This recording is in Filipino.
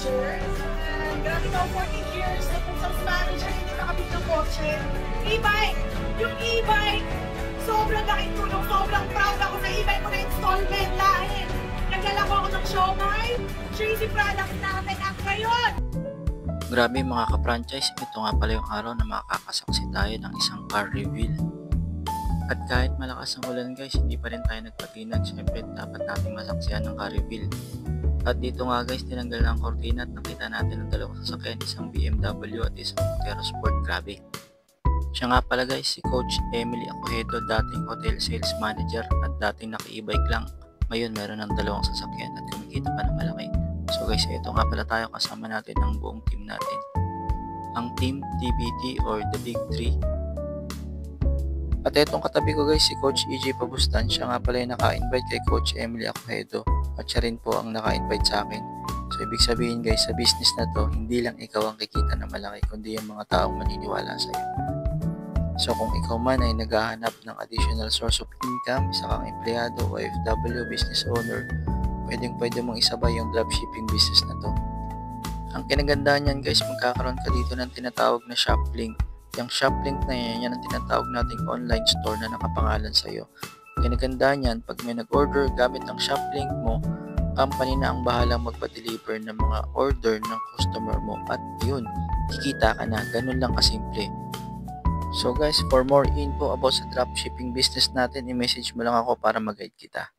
manager. And grabe daw, 14 years na kung sales manager, hindi nakabit ng kotse. E-bike! Yung e-bike! Sobrang laking tulong, sobrang proud ako sa e-bike ko na installment dahil naglalako ako ng siomay, cheesy products natin at ngayon! Grabe mga ka-franchise, ito nga pala yung araw na makakasaksi tayo ng isang car reveal. At kahit malakas ang ulan guys, hindi pa rin tayo nagpatinag. Siyempre dapat natin masaksihan ng car reveal. At dito nga guys, tinanggal na ang kortina at nakita natin ang dalawang sasakyan, isang BMW at isang Montero Sport. Grabe. Siya nga pala guys, si Coach Emily Acohedo, dating hotel sales manager at dating naka-e-bike lang. Ngayon meron ng dalawang sasakyan at kumikita pa ng malaki. So guys, ito nga pala tayo, kasama natin ang buong team natin. Ang Team TBT or The Big Three. At etong katabi ko guys, si Coach EJ Pabustan. Siya nga pala yung naka-invite kay Coach Emily Acohedo. At siya rin po ang naka-invite sa akin. So ibig sabihin guys, sa business na to, hindi lang ikaw ang kikita na malaki, kundi yung mga taong maniniwala sa iyo. So kung ikaw man ay naghahanap ng additional source of income, isa kang empleyado, OFW, business owner, pwede mong isabay yung dropshipping business na to. Ang kinagandaan niyan guys, magkakaroon ka dito ng tinatawag na shop link. Yung shop link na yan ang tinatawag nating online store na nakapangalan sa iyo. Kinagandaan yan, pag may nag-order gamit ng shop link mo, company na ang bahalang magpa-deliver ng mga order ng customer mo at yun, kikita ka na. Ganun lang kasimple. So guys, for more info about sa dropshipping business natin, i-message mo lang ako para mag-guide kita.